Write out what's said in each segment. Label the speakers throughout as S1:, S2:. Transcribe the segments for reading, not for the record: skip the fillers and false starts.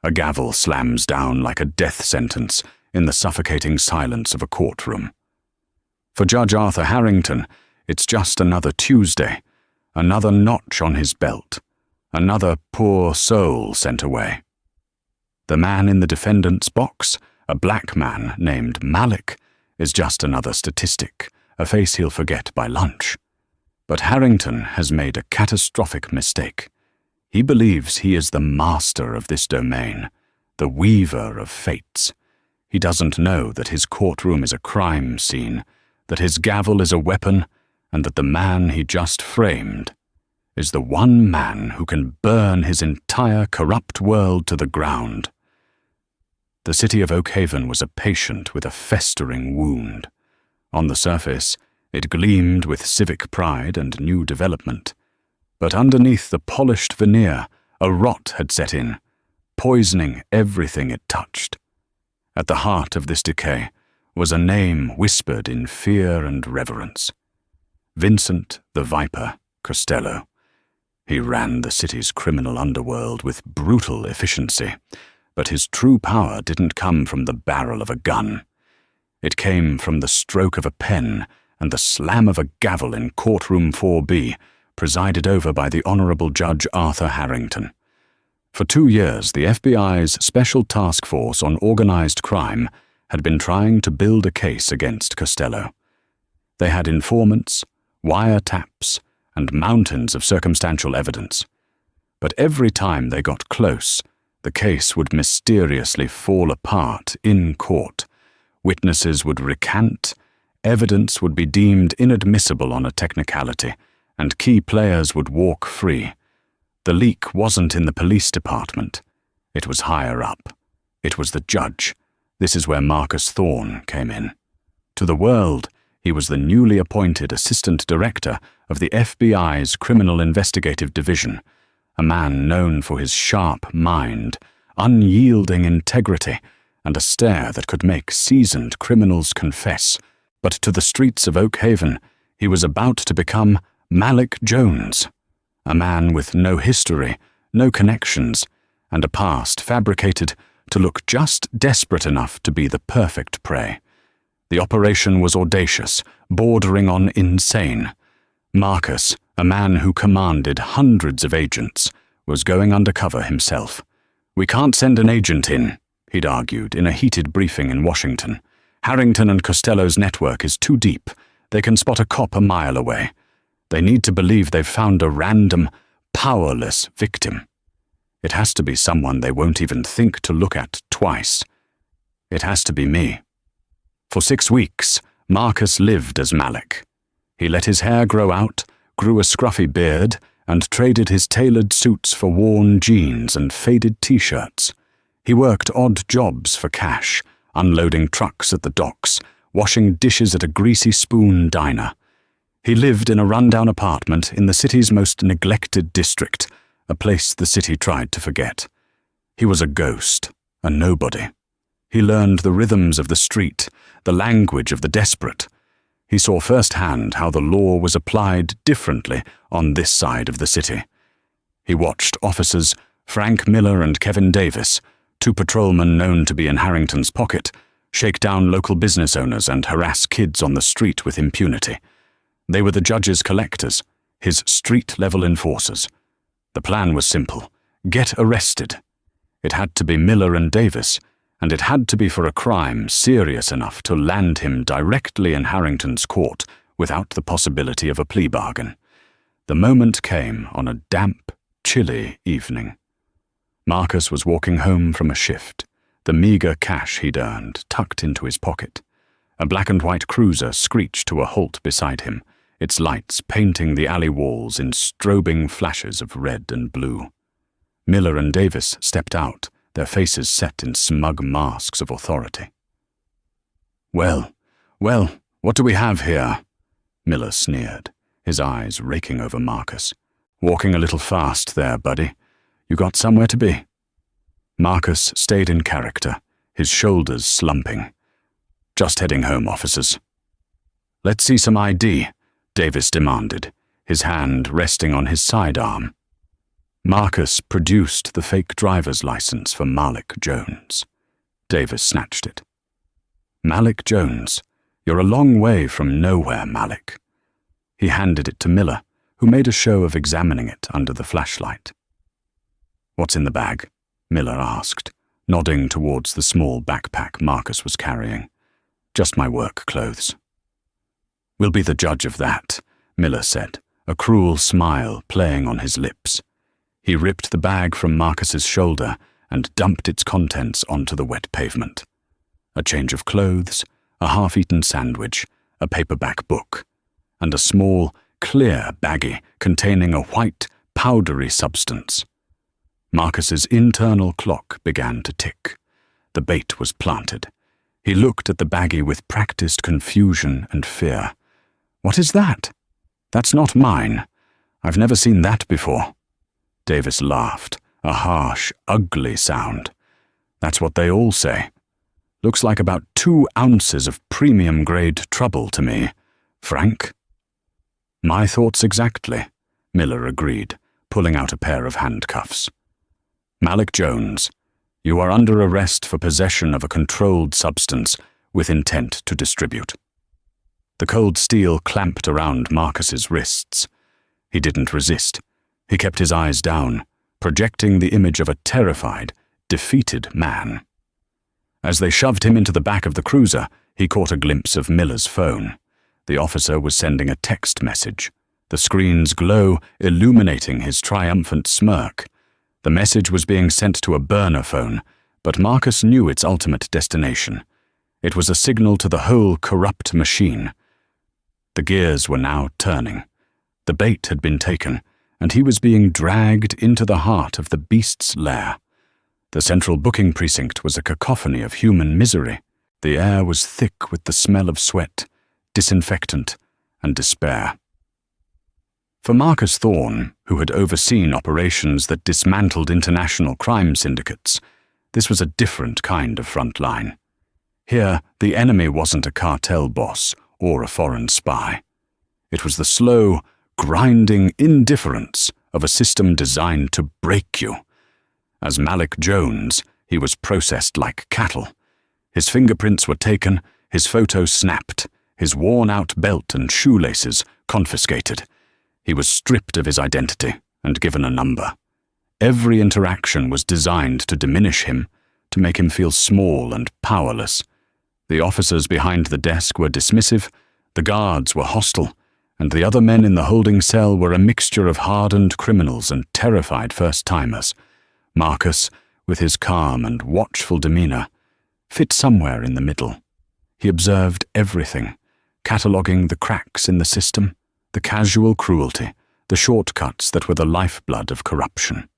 S1: A gavel slams down like a death sentence in the suffocating silence of a courtroom. For Judge Arthur Harrington, it's just another Tuesday, another notch on his belt, another poor soul sent away. The man in the defendant's box, a black man named Malik, is just another statistic, a face he'll forget by lunch. But Harrington has made a catastrophic mistake. He believes he is the master of this domain, the weaver of fates. He doesn't know that his courtroom is a crime scene, that his gavel is a weapon, and that the man he just framed is the one man who can burn his entire corrupt world to the ground. The city of Oakhaven was a patient with a festering wound. On the surface, it gleamed with civic pride and new development. But underneath the polished veneer, a rot had set in, poisoning everything it touched. At the heart of this decay was a name whispered in fear and reverence. Vincent the Viper Costello. He ran the city's criminal underworld with brutal efficiency, but his true power didn't come from the barrel of a gun. It came from the stroke of a pen and the slam of a gavel in courtroom 4B, presided over by the Honorable Judge Arthur Harrington. For 2 years, the FBI's Special Task Force on Organized Crime had been trying to build a case against Costello. They had informants, wiretaps, and mountains of circumstantial evidence. But every time they got close, the case would mysteriously fall apart in court. Witnesses would recant, evidence would be deemed inadmissible on a technicality, and key players would walk free. The leak wasn't in the police department. It was higher up. It was the judge. This is where Marcus Thorne came in. To the world, he was the newly appointed assistant director of the FBI's Criminal Investigative Division, a man known for his sharp mind, unyielding integrity, and a stare that could make seasoned criminals confess. But to the streets of Oakhaven, he was about to become Malik Jones, a man with no history, no connections, and a past fabricated to look just desperate enough to be the perfect prey. The operation was audacious, bordering on insane. Marcus, a man who commanded hundreds of agents, was going undercover himself. "We can't send an agent in," he'd argued in a heated briefing in Washington. "Harrington and Costello's network is too deep. They can spot a cop a mile away. They need to believe they've found a random, powerless victim. It has to be someone they won't even think to look at twice. It has to be me." For 6 weeks, Marcus lived as Malik. He let his hair grow out, grew a scruffy beard, and traded his tailored suits for worn jeans and faded t-shirts. He worked odd jobs for cash, unloading trucks at the docks, washing dishes at a greasy spoon diner. He lived in a rundown apartment in the city's most neglected district, a place the city tried to forget. He was a ghost, a nobody. He learned the rhythms of the street, the language of the desperate. He saw firsthand how the law was applied differently on this side of the city. He watched officers Frank Miller and Kevin Davis, 2 patrolmen known to be in Harrington's pocket, shake down local business owners and harass kids on the street with impunity. They were the judge's collectors, his street-level enforcers. The plan was simple: get arrested. It had to be Miller and Davis, and it had to be for a crime serious enough to land him directly in Harrington's court without the possibility of a plea bargain. The moment came on a damp, chilly evening. Marcus was walking home from a shift, the meager cash he'd earned tucked into his pocket. A black and white cruiser screeched to a halt beside him, its lights painting the alley walls in strobing flashes of red and blue. Miller and Davis stepped out, their faces set in smug masks of authority. Well, what do we have here?" Miller sneered, his eyes raking over Marcus. "Walking a little fast there, buddy. You got somewhere to be." Marcus stayed in character, his shoulders slumping. "Just heading home, officers." "Let's see some ID," Davis demanded, his hand resting on his sidearm. Marcus produced the fake driver's license for Malik Jones. Davis snatched it. Malik Jones, you're a long way from nowhere, Malik. He handed it to Miller, who made a show of examining it under the flashlight. What's in the bag? Miller asked, nodding towards the small backpack Marcus was carrying. Just my work clothes. We'll be the judge of that, Miller said, a cruel smile playing on his lips. He ripped the bag from Marcus's shoulder and dumped its contents onto the wet pavement. A change of clothes, a half-eaten sandwich, a paperback book, and a small, clear baggie containing a white, powdery substance. Marcus's internal clock began to tick. The bait was planted. He looked at the baggie with practiced confusion and fear. What is that? That's not mine. I've never seen that before. Davis laughed, a harsh, ugly sound. That's what they all say. Looks like about 2 ounces of premium-grade trouble to me. Frank? My thoughts exactly, Miller agreed, pulling out a pair of handcuffs. Malik Jones, you are under arrest for possession of a controlled substance with intent to distribute. The cold steel clamped around Marcus's wrists. He didn't resist. He kept his eyes down, projecting the image of a terrified, defeated man. As they shoved him into the back of the cruiser, he caught a glimpse of Miller's phone. The officer was sending a text message, the screen's glow illuminating his triumphant smirk. The message was being sent to a burner phone, but Marcus knew its ultimate destination. It was a signal to the whole corrupt machine. The gears were now turning. The bait had been taken, and he was being dragged into the heart of the beast's lair. The central booking precinct was a cacophony of human misery. The air was thick with the smell of sweat, disinfectant, and despair. For Marcus Thorne, who had overseen operations that dismantled international crime syndicates, this was a different kind of front line. Here, the enemy wasn't a cartel boss or a foreign spy. It was the slow, grinding indifference of a system designed to break you. As Malik Jones, he was processed like cattle. His fingerprints were taken, his photos snapped, his worn-out belt and shoelaces confiscated. He was stripped of his identity and given a number. Every interaction was designed to diminish him, to make him feel small and powerless. The officers behind the desk were dismissive, the guards were hostile, and the other men in the holding cell were a mixture of hardened criminals and terrified first-timers. Marcus, with his calm and watchful demeanor, fit somewhere in the middle. He observed everything, cataloguing the cracks in the system, the casual cruelty, the shortcuts that were the lifeblood of corruption.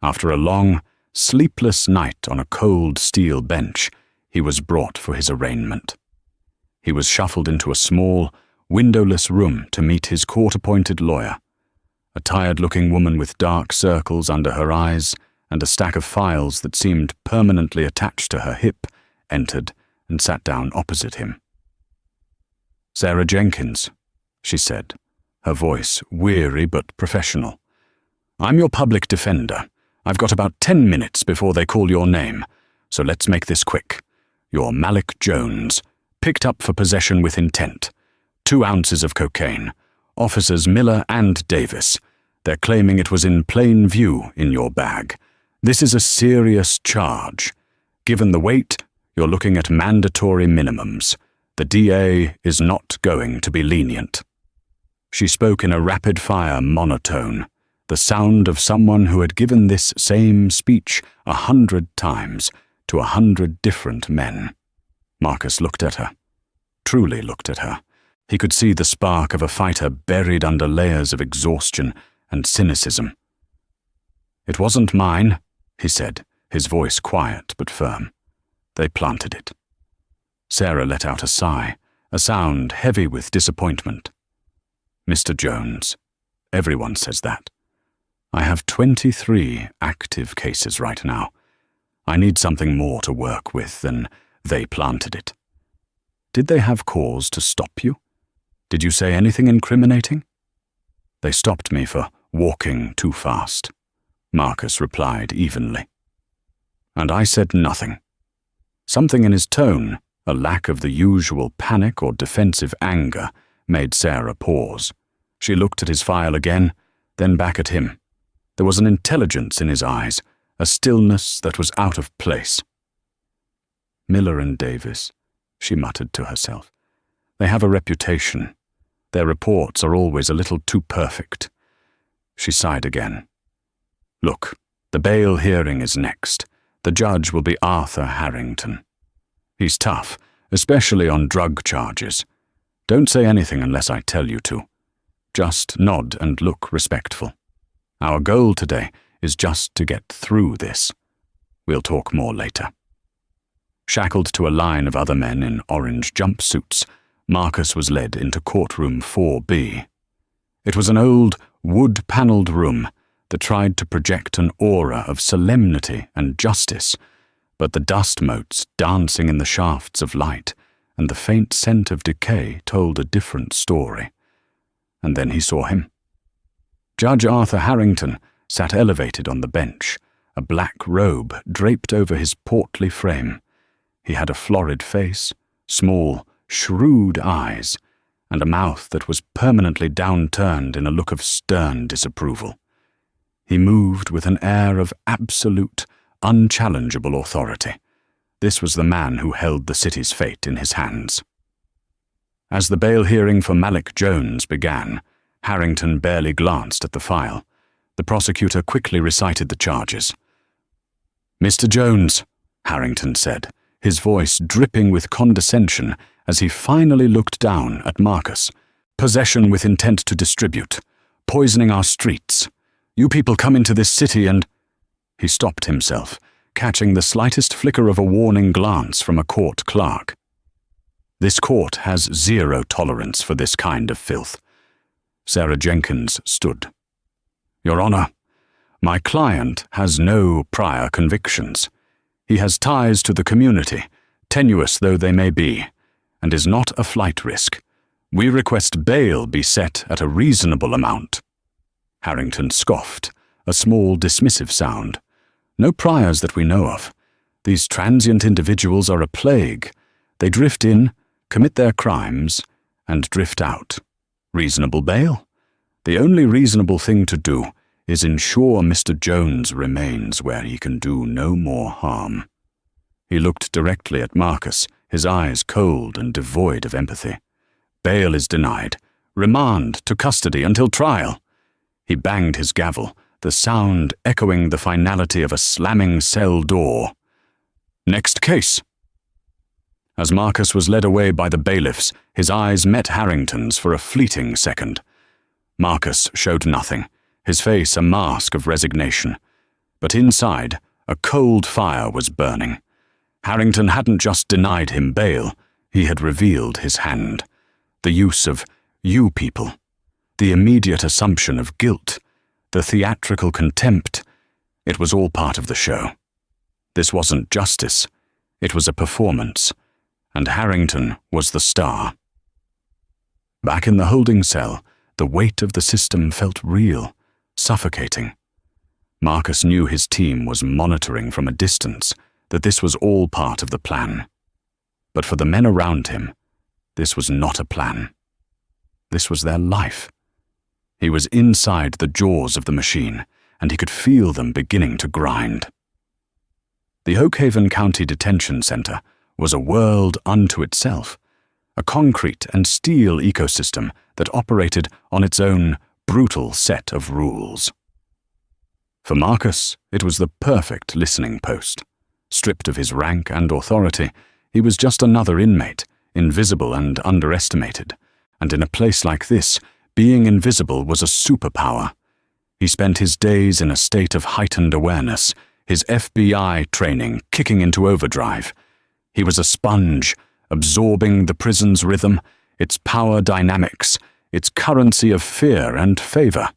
S1: After a long, sleepless night on a cold steel bench, he was brought for his arraignment. He was shuffled into a small, windowless room to meet his court-appointed lawyer. A tired-looking woman with dark circles under her eyes and a stack of files that seemed permanently attached to her hip entered and sat down opposite him. "Sarah Jenkins," she said, her voice weary but professional. "I'm your public defender. I've got about 10 minutes before they call your name, so let's make this quick. You're Malik Jones, picked up for possession with intent. 2 ounces of cocaine. Officers Miller and Davis. They're claiming it was in plain view in your bag. This is a serious charge. Given the weight, you're looking at mandatory minimums. The DA is not going to be lenient." She spoke in a rapid-fire monotone, the sound of someone who had given this same speech 100 times to 100 different men. Marcus looked at her, truly looked at her. He could see the spark of a fighter buried under layers of exhaustion and cynicism. "It wasn't mine," he said, his voice quiet but firm. "They planted it." Sarah let out a sigh, a sound heavy with disappointment. "Mr. Jones, everyone says that. I have 23 active cases right now. I need something more to work with than they planted it. Did they have cause to stop you? Did you say anything incriminating?" "They stopped me for walking too fast," Marcus replied evenly. And I said nothing. Something in his tone, a lack of the usual panic or defensive anger, made Sarah pause. She looked at his file again, then back at him. There was an intelligence in his eyes, a stillness that was out of place. Miller and Davis, she muttered to herself. They have a reputation. Their reports are always a little too perfect. She sighed again. Look, the bail hearing is next. The judge will be Arthur Harrington. He's tough, especially on drug charges. Don't say anything unless I tell you to. Just nod and look respectful. Our goal today is just to get through this. We'll talk more later. Shackled to a line of other men in orange jumpsuits, Marcus was led into courtroom 4B. It was an old, wood-paneled room that tried to project an aura of solemnity and justice, but the dust motes dancing in the shafts of light and the faint scent of decay told a different story. And then he saw him. Judge Arthur Harrington sat elevated on the bench, a black robe draped over his portly frame. He had a florid face, small, shrewd eyes, and a mouth that was permanently downturned in a look of stern disapproval. He moved with an air of absolute, unchallengeable authority. This was the man who held the city's fate in his hands. As the bail hearing for Malik Jones began, Harrington barely glanced at the file. The prosecutor quickly recited the charges. "Mr. Jones," Harrington said, his voice dripping with condescension as he finally looked down at Marcus. "Possession with intent to distribute. Poisoning our streets. You people come into this city and—" He stopped himself, catching the slightest flicker of a warning glance from a court clerk. "This court has zero tolerance for this kind of filth." Sarah Jenkins stood. "Your Honor, my client has no prior convictions. He has ties to the community, tenuous though they may be, and is not a flight risk. We request bail be set at a reasonable amount." Harrington scoffed, a small dismissive sound. "No priors that we know of. These transient individuals are a plague. They drift in, commit their crimes, and drift out. Reasonable bail? The only reasonable thing to do is ensure Mr. Jones remains where he can do no more harm." He looked directly at Marcus, his eyes cold and devoid of empathy. "Bail is denied. Remand to custody until trial." He banged his gavel, the sound echoing the finality of a slamming cell door. "Next case." As Marcus was led away by the bailiffs, his eyes met Harrington's for a fleeting second. Marcus showed nothing, his face a mask of resignation. But inside, a cold fire was burning. Harrington hadn't just denied him bail, he had revealed his hand. The use of "you people," the immediate assumption of guilt, the theatrical contempt, it was all part of the show. This wasn't justice, it was a performance, and Harrington was the star. Back in the holding cell, the weight of the system felt real, suffocating. Marcus knew his team was monitoring from a distance, that this was all part of the plan. But for the men around him, this was not a plan. This was their life. He was inside the jaws of the machine, and he could feel them beginning to grind. The Oakhaven County Detention Center was a world unto itself, a concrete and steel ecosystem that operated on its own brutal set of rules. For Marcus, it was the perfect listening post. Stripped of his rank and authority, he was just another inmate, invisible and underestimated, and in a place like this, being invisible was a superpower. He spent his days in a state of heightened awareness, his FBI training kicking into overdrive. He was a sponge, absorbing the prison's rhythm, its power dynamics, its currency of fear and favor.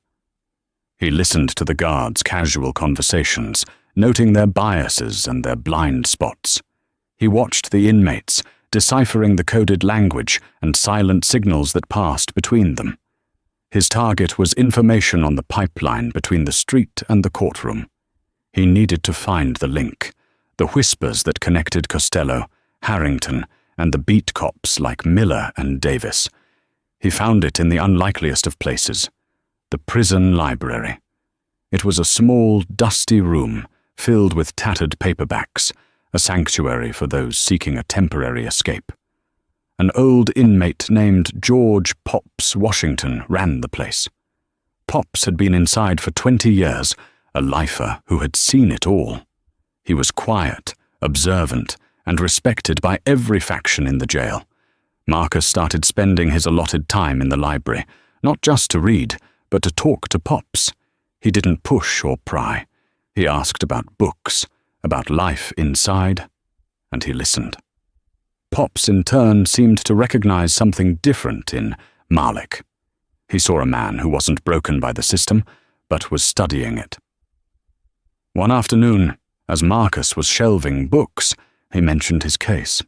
S1: He listened to the guards' casual conversations, noting their biases and their blind spots. He watched the inmates, deciphering the coded language and silent signals that passed between them. His target was information on the pipeline between the street and the courtroom. He needed to find the link, the whispers that connected Costello, Harrington, and the beat cops like Miller and Davis. He found it in the unlikeliest of places, the prison library. It was a small, dusty room filled with tattered paperbacks, a sanctuary for those seeking a temporary escape. An old inmate named George Pops Washington ran the place. Pops had been inside for 20 years, a lifer who had seen it all. He was quiet, observant, and respected by every faction in the jail. Marcus started spending his allotted time in the library, not just to read, but to talk to Pops. He didn't push or pry. He asked about books, about life inside, and he listened. Pops, in turn, seemed to recognize something different in Malik. He saw a man who wasn't broken by the system, but was studying it. One afternoon, as Marcus was shelving books, he mentioned his case.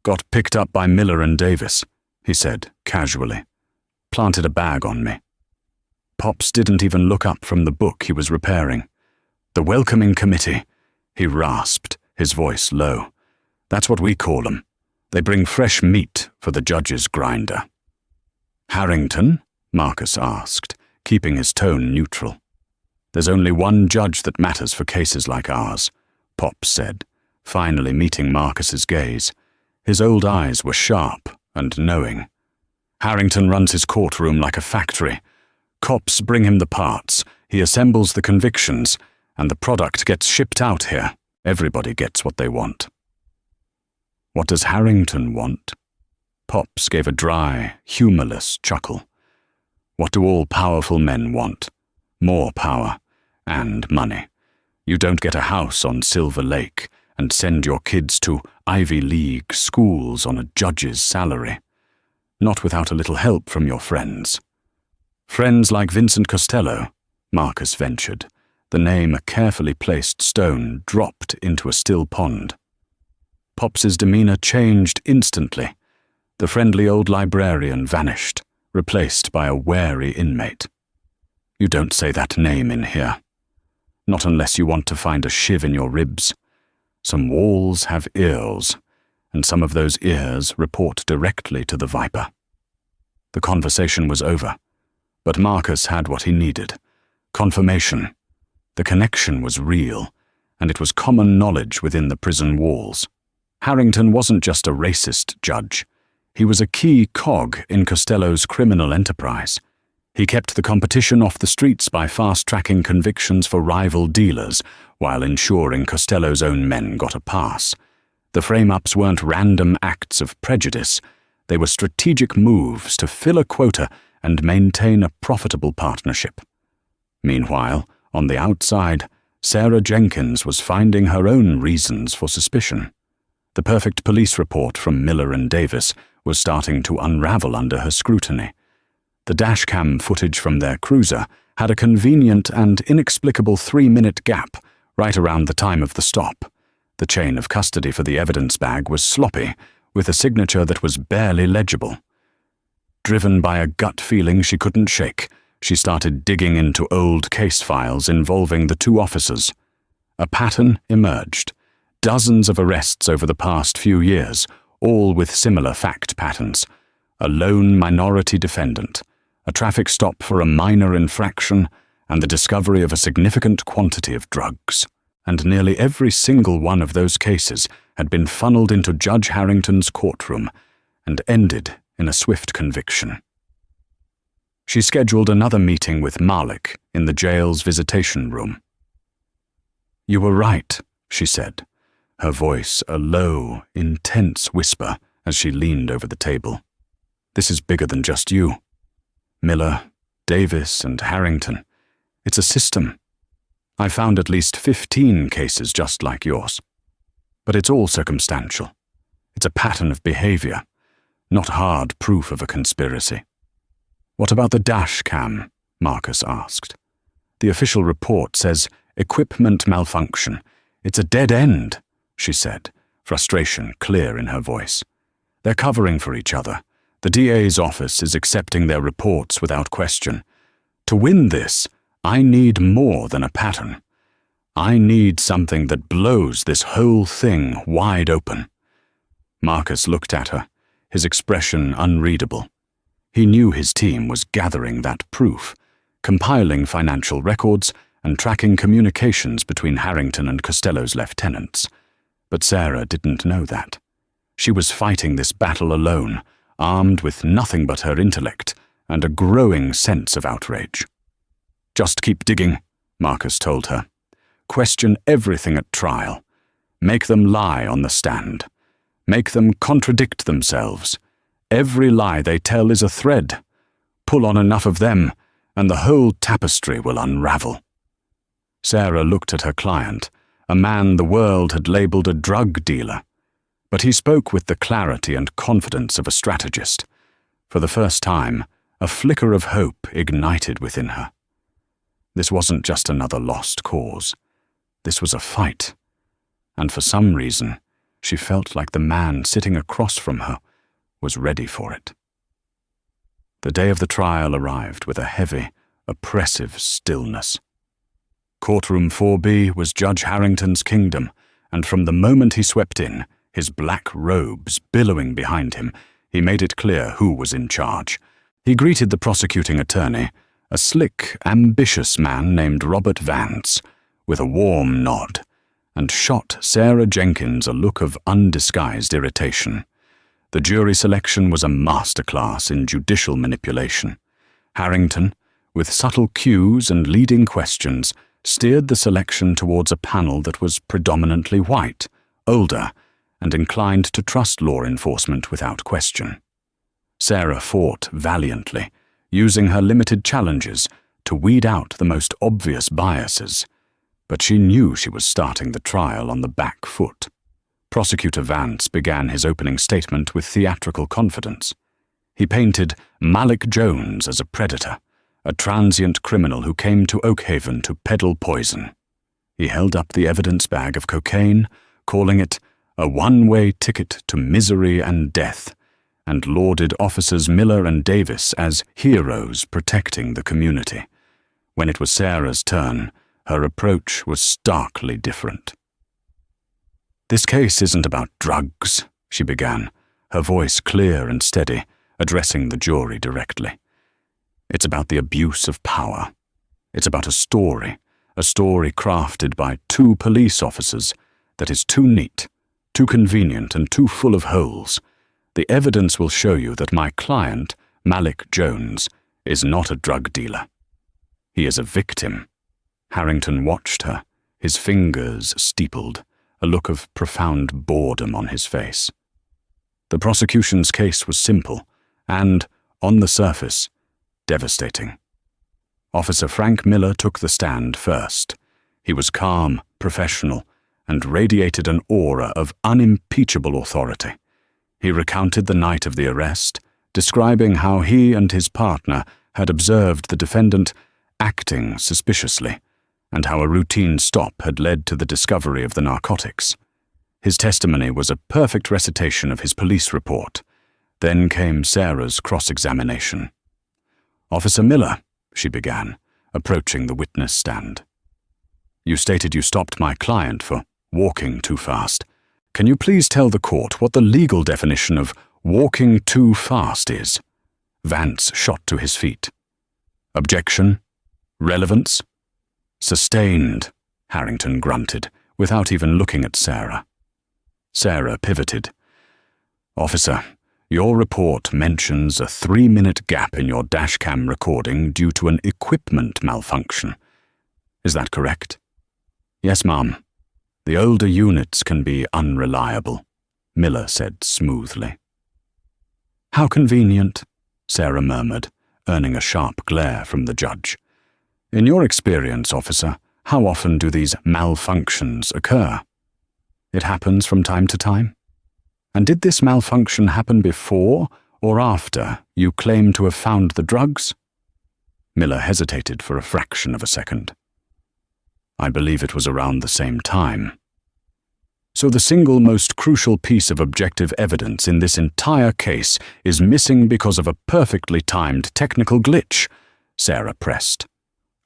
S1: "Got picked up by Miller and Davis," he said, casually. "Planted a bag on me." Pops didn't even look up from the book he was repairing. "The welcoming committee," he rasped, his voice low. "That's what we call them. They bring fresh meat for the judge's grinder." "Harrington?" Marcus asked, keeping his tone neutral. "There's only one judge that matters for cases like ours," Pops said, finally meeting Marcus's gaze. His old eyes were sharp and knowing. "Harrington runs his courtroom like a factory. Cops bring him the parts, he assembles the convictions, and the product gets shipped out here. Everybody gets what they want." "What does Harrington want?" Pops gave a dry, humorless chuckle. "What do all powerful men want? More power and money. You don't get a house on Silver Lake and send your kids to Ivy League schools on a judge's salary. Not without a little help from your friends." "Friends like Vincent Costello," Marcus ventured, the name a carefully placed stone dropped into a still pond. Pops's demeanor changed instantly. The friendly old librarian vanished, replaced by a wary inmate. "You don't say that name in here. Not unless you want to find a shiv in your ribs. Some walls have ears, and some of those ears report directly to the viper." The conversation was over, but Marcus had what he needed. Confirmation. The connection was real, and it was common knowledge within the prison walls. Harrington wasn't just a racist judge. He was a key cog in Costello's criminal enterprise. He kept the competition off the streets by fast-tracking convictions for rival dealers while ensuring Costello's own men got a pass. The frame-ups weren't random acts of prejudice. They were strategic moves to fill a quota and maintain a profitable partnership. Meanwhile, on the outside, Sarah Jenkins was finding her own reasons for suspicion. The perfect police report from Miller and Davis was starting to unravel under her scrutiny. The dashcam footage from their cruiser had a convenient and inexplicable 3-minute gap right around the time of the stop. The chain of custody for the evidence bag was sloppy, with a signature that was barely legible. Driven by a gut feeling she couldn't shake, she started digging into old case files involving the two officers. A pattern emerged. Dozens of arrests over the past few years, all with similar fact patterns. A lone minority defendant, a traffic stop for a minor infraction, and the discovery of a significant quantity of drugs. And nearly every single one of those cases had been funneled into Judge Harrington's courtroom and ended in a swift conviction. She scheduled another meeting with Malik in the jail's visitation room. "You were right," she said, her voice a low, intense whisper as she leaned over the table. "This is bigger than just you. Miller, Davis, and Harrington. It's a system. I found at least 15 cases just like yours. But it's all circumstantial. It's a pattern of behavior, not hard proof of a conspiracy." "What about the dash cam?" Marcus asked. "The official report says equipment malfunction. It's a dead end," she said, frustration clear in her voice. "They're covering for each other. The DA's office is accepting their reports without question. To win this, I need more than a pattern. I need something that blows this whole thing wide open." Marcus looked at her, his expression unreadable. He knew his team was gathering that proof, compiling financial records and tracking communications between Harrington and Costello's lieutenants. But Sarah didn't know that. She was fighting this battle alone, armed with nothing but her intellect and a growing sense of outrage. "Just keep digging," Marcus told her. "Question everything at trial. Make them lie on the stand. Make them contradict themselves. Every lie they tell is a thread. Pull on enough of them, and the whole tapestry will unravel." Sarah looked at her client, a man the world had labeled a drug dealer. But he spoke with the clarity and confidence of a strategist. For the first time, a flicker of hope ignited within her. This wasn't just another lost cause. This was a fight. And for some reason, she felt like the man sitting across from her was ready for it. The day of the trial arrived with a heavy, oppressive stillness. Courtroom 4B was Judge Harrington's kingdom, and from the moment he swept in, his black robes billowing behind him, he made it clear who was in charge. He greeted the prosecuting attorney, a slick, ambitious man named Robert Vance, with a warm nod, and shot Sarah Jenkins a look of undisguised irritation. The jury selection was a masterclass in judicial manipulation. Harrington, with subtle cues and leading questions, steered the selection towards a panel that was predominantly white, older, and inclined to trust law enforcement without question. Sarah fought valiantly, using her limited challenges to weed out the most obvious biases, but she knew she was starting the trial on the back foot. Prosecutor Vance began his opening statement with theatrical confidence. He painted Malik Jones as a predator, a transient criminal who came to Oakhaven to peddle poison. He held up the evidence bag of cocaine, calling it a one-way ticket to misery and death, and lauded Officers Miller and Davis as heroes protecting the community. When it was Sarah's turn, her approach was starkly different. "This case isn't about drugs," she began, her voice clear and steady, addressing the jury directly. "It's about the abuse of power. It's about a story crafted by two police officers that is too neat, too convenient, and too full of holes. The evidence will show you that my client, Malik Jones, is not a drug dealer. He is a victim." Harrington watched her, his fingers steepled, a look of profound boredom on his face. The prosecution's case was simple and, on the surface, devastating. Officer Frank Miller took the stand first. He was calm, professional, and radiated an aura of unimpeachable authority. He recounted the night of the arrest, describing how he and his partner had observed the defendant acting suspiciously, and how a routine stop had led to the discovery of the narcotics. His testimony was a perfect recitation of his police report. Then came Sarah's cross-examination. "Officer Miller," she began, approaching the witness stand. "You stated you stopped my client for walking too fast. Can you please tell the court what the legal definition of walking too fast is?" Vance shot to his feet. "Objection? Relevance?" "Sustained," Harrington grunted, without even looking at Sarah. Sarah pivoted. "Officer, your report mentions a 3-minute gap in your dashcam recording due to an equipment malfunction. Is that correct?" "Yes, ma'am. The older units can be unreliable," Miller said smoothly. "How convenient," Sarah murmured, earning a sharp glare from the judge. "In your experience, officer, how often do these malfunctions occur?" "It happens from time to time." "And did this malfunction happen before or after you claim to have found the drugs?" Miller hesitated for a fraction of a second. "I believe it was around the same time." So the single most crucial piece of objective evidence in this entire case is missing because of a perfectly timed technical glitch, Sarah pressed.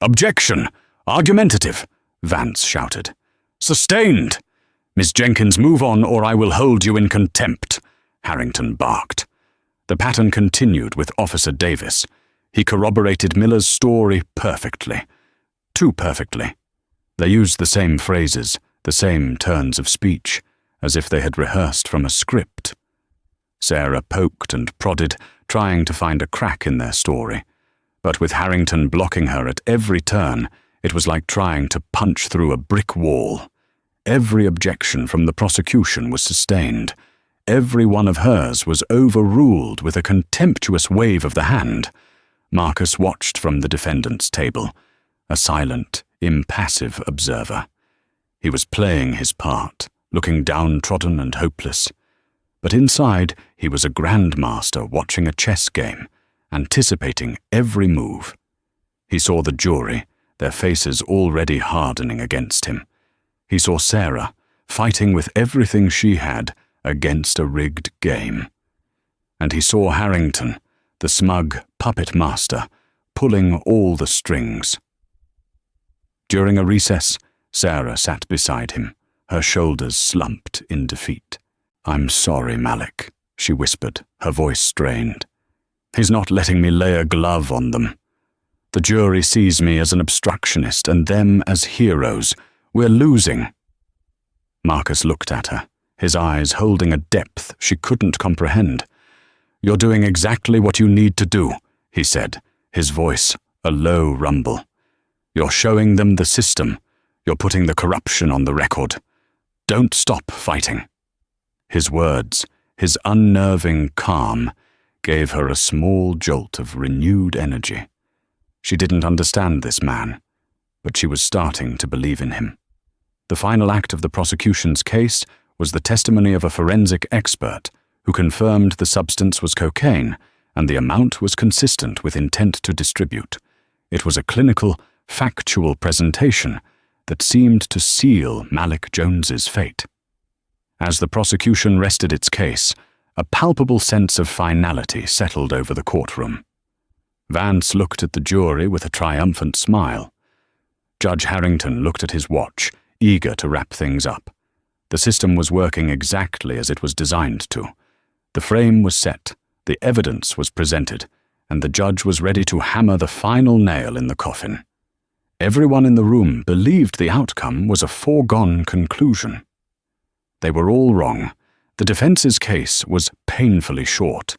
S1: Objection! Argumentative! Vance shouted. Sustained! Miss Jenkins, move on or I will hold you in contempt, Harrington barked. The pattern continued with Officer Davis. He corroborated Miller's story perfectly. Too perfectly. They used the same phrases, the same turns of speech, as if they had rehearsed from a script. Sarah poked and prodded, trying to find a crack in their story. But with Harrington blocking her at every turn, it was like trying to punch through a brick wall. Every objection from the prosecution was sustained. Every one of hers was overruled with a contemptuous wave of the hand. Marcus watched from the defendant's table, a silent, impassive observer. He was playing his part, looking downtrodden and hopeless. But inside, he was a grandmaster watching a chess game, anticipating every move. He saw the jury, their faces already hardening against him. He saw Sarah, fighting with everything she had against a rigged game. And he saw Harrington, the smug puppet master, pulling all the strings. During a recess, Sarah sat beside him, her shoulders slumped in defeat. I'm sorry, Malik, she whispered, her voice strained. He's not letting me lay a glove on them. The jury sees me as an obstructionist and them as heroes. We're losing. Marcus looked at her, his eyes holding a depth she couldn't comprehend. You're doing exactly what you need to do, he said, his voice a low rumble. You're showing them the system. You're putting the corruption on the record. Don't stop fighting. His words, his unnerving calm, gave her a small jolt of renewed energy. She didn't understand this man, but she was starting to believe in him. The final act of the prosecution's case was the testimony of a forensic expert who confirmed the substance was cocaine and the amount was consistent with intent to distribute. It was a clinical, factual presentation that seemed to seal Malik Jones's fate. As the prosecution rested its case, a palpable sense of finality settled over the courtroom. Vance looked at the jury with a triumphant smile. Judge Harrington looked at his watch, eager to wrap things up. The system was working exactly as it was designed to. The frame was set, the evidence was presented, and the judge was ready to hammer the final nail in the coffin. Everyone in the room believed the outcome was a foregone conclusion. They were all wrong. The defense's case was painfully short.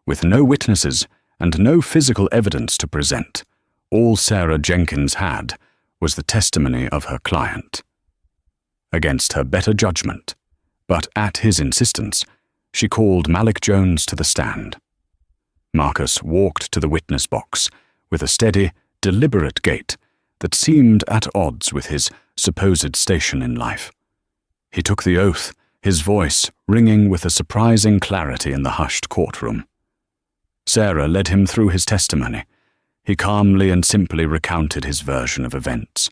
S1: With no witnesses and no physical evidence to present, all Sarah Jenkins had was the testimony of her client. Against her better judgment, but at his insistence, she called Malik Jones to the stand. Marcus walked to the witness box with a steady, deliberate gait that seemed at odds with his supposed station in life. He took the oath, his voice ringing with a surprising clarity in the hushed courtroom. Sarah led him through his testimony. He calmly and simply recounted his version of events,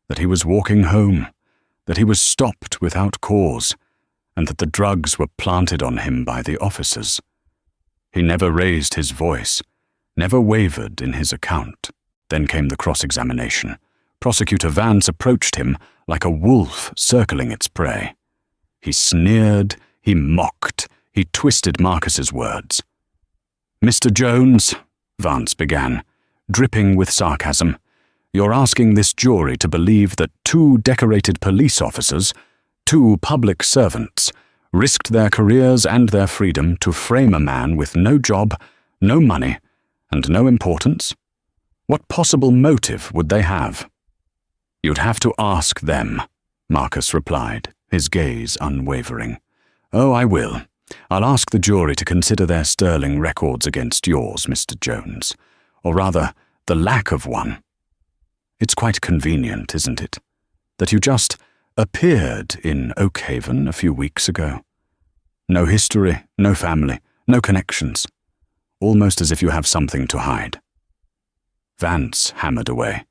S1: that he was walking home, that he was stopped without cause, and that the drugs were planted on him by the officers. He never raised his voice, never wavered in his account. Then came the cross-examination. Prosecutor Vance approached him like a wolf circling its prey. He sneered, he mocked, he twisted Marcus's words. Mr. Jones, Vance began, dripping with sarcasm, you're asking this jury to believe that two decorated police officers, two public servants, risked their careers and their freedom to frame a man with no job, no money, and no importance? What possible motive would they have? You'd have to ask them, Marcus replied, his gaze unwavering. Oh, I will. I'll ask the jury to consider their sterling records against yours, Mr. Jones, or rather, the lack of one. It's quite convenient, isn't it, that you just appeared in Oakhaven a few weeks ago. No history, no family, no connections. Almost as if you have something to hide. Vance hammered away,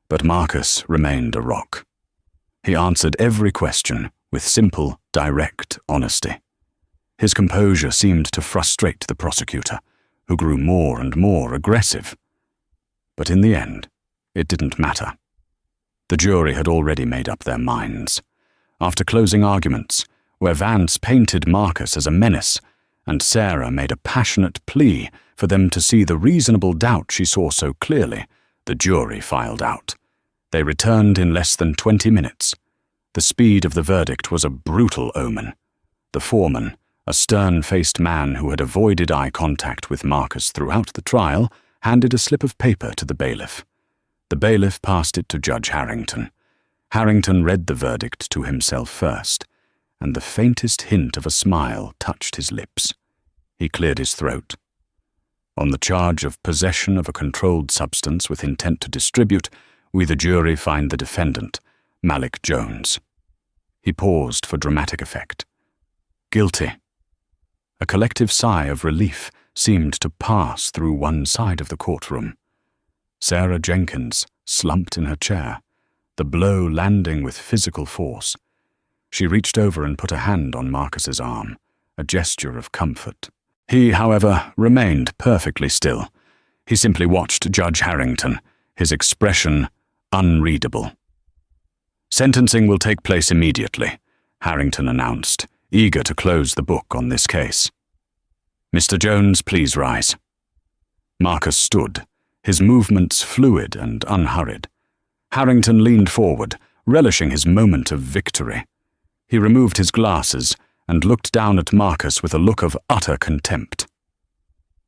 S1: but Marcus remained a rock. He answered every question with simple, direct honesty. His composure seemed to frustrate the prosecutor, who grew more and more aggressive. But in the end, it didn't matter. The jury had already made up their minds. After closing arguments, where Vance painted Marcus as a menace, and Sarah made a passionate plea for them to see the reasonable doubt she saw so clearly, the jury filed out. They returned in less than 20 minutes. The speed of the verdict was a brutal omen. The foreman, a stern-faced man who had avoided eye contact with Marcus throughout the trial, handed a slip of paper to the bailiff. The bailiff passed it to Judge Harrington. Harrington read the verdict to himself first, and the faintest hint of a smile touched his lips. He cleared his throat. On the charge of possession of a controlled substance with intent to distribute, we the jury find the defendant, Malik Jones. He paused for dramatic effect. Guilty. A collective sigh of relief seemed to pass through one side of the courtroom. Sarah Jenkins slumped in her chair, the blow landing with physical force. She reached over and put a hand on Marcus's arm, a gesture of comfort. He, however, remained perfectly still. He simply watched Judge Harrington, his expression unreadable. Sentencing will take place immediately, Harrington announced, eager to close the book on this case. Mr. Jones, please rise. Marcus stood, his movements fluid and unhurried. Harrington leaned forward, relishing his moment of victory. He removed his glasses and looked down at Marcus with a look of utter contempt.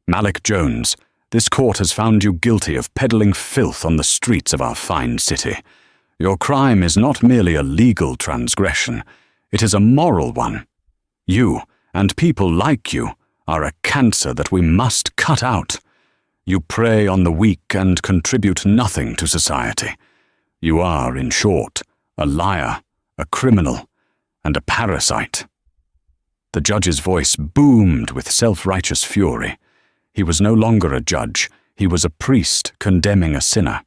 S1: Malik Jones, this court has found you guilty of peddling filth on the streets of our fine city. Your crime is not merely a legal transgression, it is a moral one. You, and people like you, are a cancer that we must cut out. You prey on the weak and contribute nothing to society. You are, in short, a liar, a criminal, and a parasite. The judge's voice boomed with self-righteous fury. He was no longer a judge, he was a priest condemning a sinner.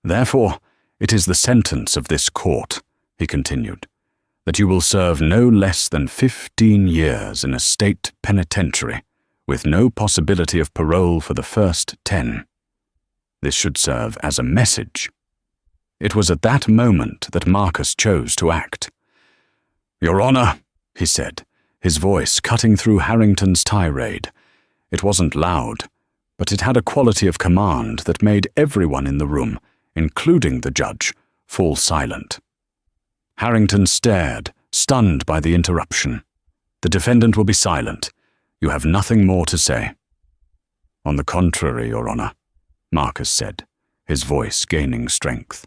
S1: Therefore, it is the sentence of this court, he continued, that you will serve no less than 15 years in a state penitentiary, with no possibility of parole for the first 10. This should serve as a message. It was at that moment that Marcus chose to act. Your Honor, he said, his voice cutting through Harrington's tirade. It wasn't loud, but it had a quality of command that made everyone in the room, including the judge, fall silent. Harrington stared, stunned by the interruption. The defendant will be silent. You have nothing more to say. On the contrary, Your Honor, Marcus said, his voice gaining strength.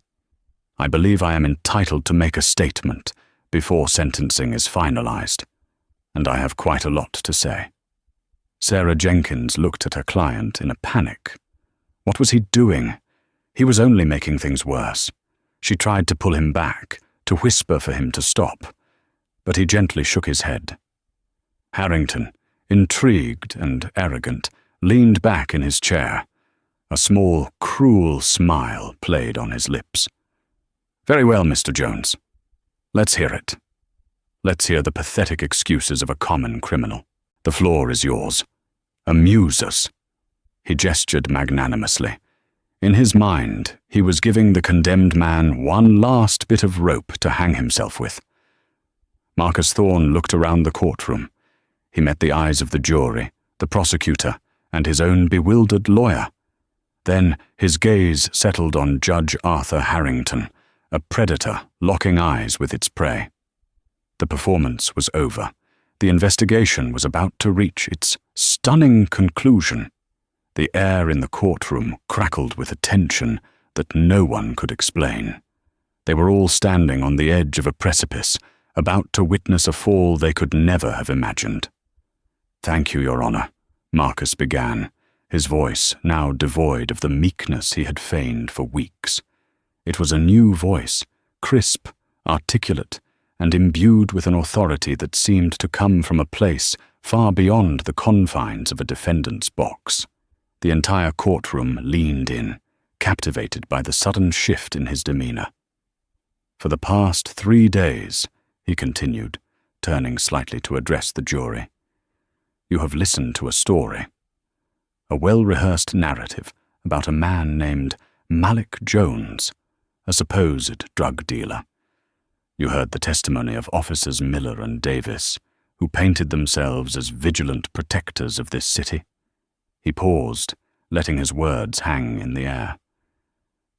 S1: I believe I am entitled to make a statement before sentencing is finalized, and I have quite a lot to say. Sarah Jenkins looked at her client in a panic. What was he doing? He was only making things worse. She tried to pull him back, to whisper for him to stop, but he gently shook his head. Harrington, intrigued and arrogant, leaned back in his chair. A small, cruel smile played on his lips. Very well, Mr. Jones. Let's hear it. Let's hear the pathetic excuses of a common criminal. The floor is yours. Amuse us. He gestured magnanimously. In his mind, he was giving the condemned man one last bit of rope to hang himself with. Marcus Thorne looked around the courtroom. He met the eyes of the jury, the prosecutor, and his own bewildered lawyer. Then his gaze settled on Judge Arthur Harrington, a predator locking eyes with its prey. The performance was over. The investigation was about to reach its stunning conclusion. The air in the courtroom crackled with a tension that no one could explain. They were all standing on the edge of a precipice, about to witness a fall they could never have imagined. Thank you, Your Honor, Marcus began, his voice now devoid of the meekness he had feigned for weeks. It was a new voice, crisp, articulate, and imbued with an authority that seemed to come from a place far beyond the confines of a defendant's box. The entire courtroom leaned in, captivated by the sudden shift in his demeanor. For the past 3 days, he continued, turning slightly to address the jury. "You have listened to a story, a well-rehearsed narrative about a man named Malik Jones, a supposed drug dealer. You heard the testimony of Officers Miller and Davis, who painted themselves as vigilant protectors of this city." He paused, letting his words hang in the air.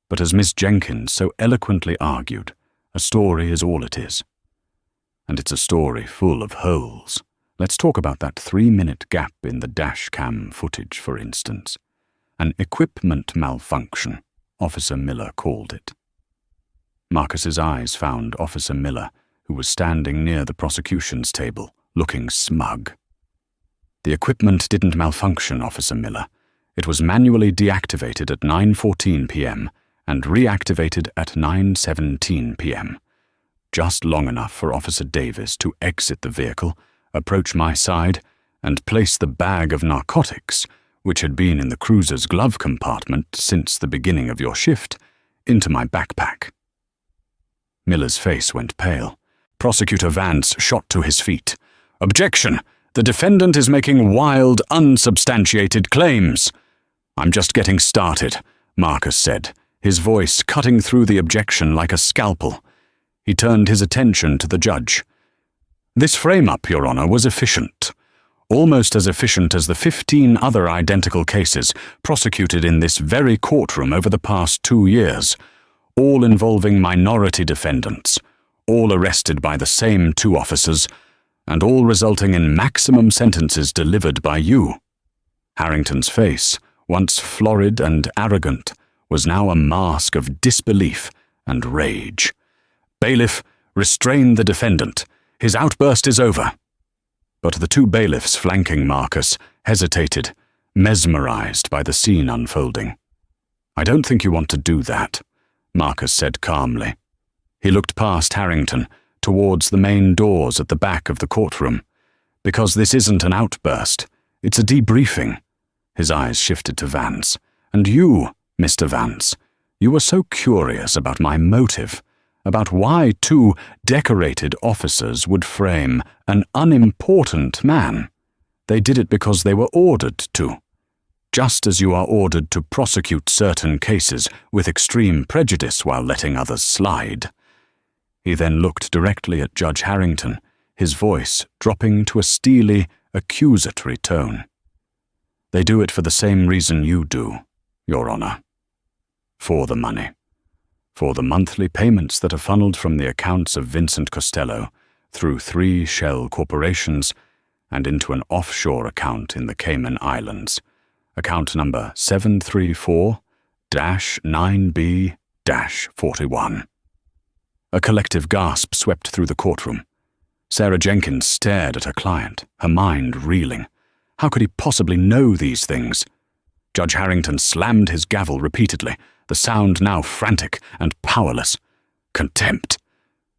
S1: "But as Miss Jenkins so eloquently argued, a story is all it is. And it's a story full of holes. Let's talk about that 3-minute gap in the dash cam footage, for instance. An equipment malfunction, Officer Miller called it." Marcus's eyes found Officer Miller, who was standing near the prosecution's table, looking smug. "The equipment didn't malfunction, Officer Miller. It was manually deactivated at 9:14 p.m. and reactivated at 9:17 p.m. Just long enough for Officer Davis to exit the vehicle, approach my side, and place the bag of narcotics, which had been in the cruiser's glove compartment since the beginning of your shift, into my backpack." Miller's face went pale. Prosecutor Vance shot to his feet. "Objection! The defendant is making wild, unsubstantiated claims." "I'm just getting started," Marcus said, his voice cutting through the objection like a scalpel. He turned his attention to the judge. "This frame-up, Your Honor, was efficient. Almost as efficient as the 15 other identical cases prosecuted in this very courtroom over the past 2 years, all involving minority defendants, all arrested by the same 2 officers, and all resulting in maximum sentences delivered by you." Harrington's face, once florid and arrogant, was now a mask of disbelief and rage. "Bailiff, restrain the defendant. His outburst is over." But the 2 bailiffs flanking Marcus hesitated, mesmerized by the scene unfolding. "I don't think you want to do that," Marcus said calmly. He looked past Harrington, towards the main doors at the back of the courtroom. "Because this isn't an outburst. It's a debriefing." His eyes shifted to Vance. "And you, Mr. Vance, you were so curious about my motive, about why 2 decorated officers would frame an unimportant man. They did it because they were ordered to. Just as you are ordered to prosecute certain cases with extreme prejudice while letting others slide." He then looked directly at Judge Harrington, his voice dropping to a steely, accusatory tone. "They do it for the same reason you do, Your Honor. For the money. For the monthly payments that are funneled from the accounts of Vincent Costello through 3 shell corporations and into an offshore account in the Cayman Islands, account number 734-9B-41. A collective gasp swept through the courtroom. Sarah Jenkins stared at her client, her mind reeling. How could he possibly know these things? Judge Harrington slammed his gavel repeatedly, the sound now frantic and powerless. "Contempt.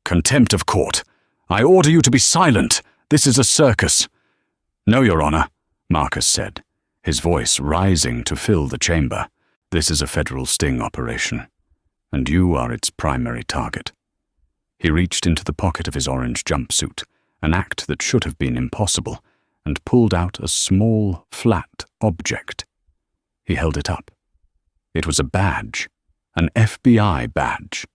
S1: Contempt of court. I order you to be silent. This is a circus." "No, Your Honor," Marcus said, his voice rising to fill the chamber. "This is a federal sting operation, and you are its primary target." He reached into the pocket of his orange jumpsuit, an act that should have been impossible, and pulled out a small, flat object. He held it up. It was a badge, an FBI badge.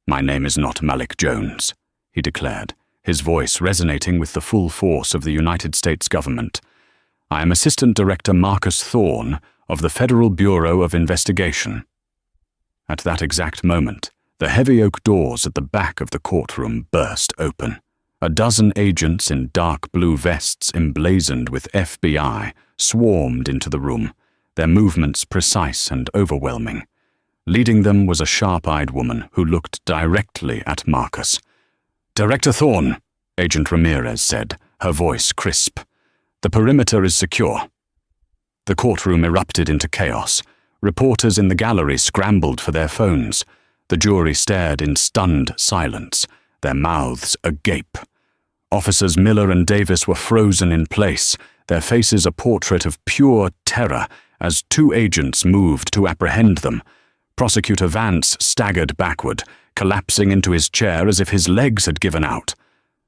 S1: "My name is not Malik Jones," he declared, his voice resonating with the full force of the United States government. "I am Assistant Director Marcus Thorne of the Federal Bureau of Investigation." At that exact moment, the heavy oak doors at the back of the courtroom burst open. A dozen agents in dark blue vests emblazoned with FBI swarmed into the room, their movements precise and overwhelming. Leading them was a sharp-eyed woman who looked directly at Marcus. "Director Thorne," Agent Ramirez said, her voice crisp. "The perimeter is secure." The courtroom erupted into chaos. Reporters in the gallery scrambled for their phones. The jury stared in stunned silence, their mouths agape. Officers Miller and Davis were frozen in place, their faces a portrait of pure terror as 2 agents moved to apprehend them. Prosecutor Vance staggered backward, collapsing into his chair as if his legs had given out.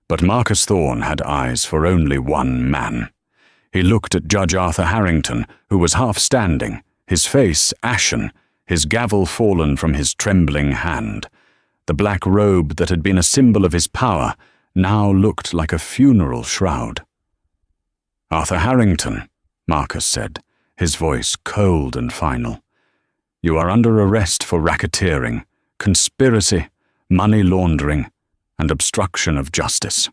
S1: But Marcus Thorne had eyes for only one man. He looked at Judge Arthur Harrington, who was half standing, his face ashen, his gavel fallen from his trembling hand. The black robe that had been a symbol of his power now looked like a funeral shroud. "Arthur Harrington," Marcus said, his voice cold and final, "you are under arrest for racketeering, conspiracy, money laundering, and obstruction of justice."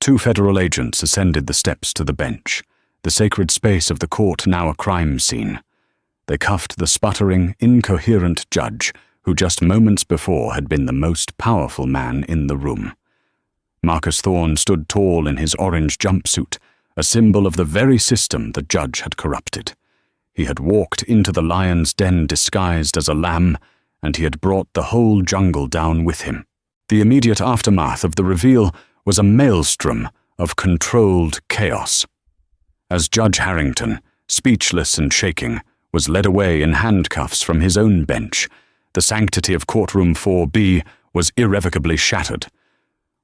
S1: 2 federal agents ascended the steps to the bench, the sacred space of the court now a crime scene. They cuffed the sputtering, incoherent judge who just moments before had been the most powerful man in the room. Marcus Thorne stood tall in his orange jumpsuit, a symbol of the very system the judge had corrupted. He had walked into the lion's den disguised as a lamb, and he had brought the whole jungle down with him. The immediate aftermath of the reveal was a maelstrom of controlled chaos. As Judge Harrington, speechless and shaking, was led away in handcuffs from his own bench, the sanctity of courtroom 4B was irrevocably shattered.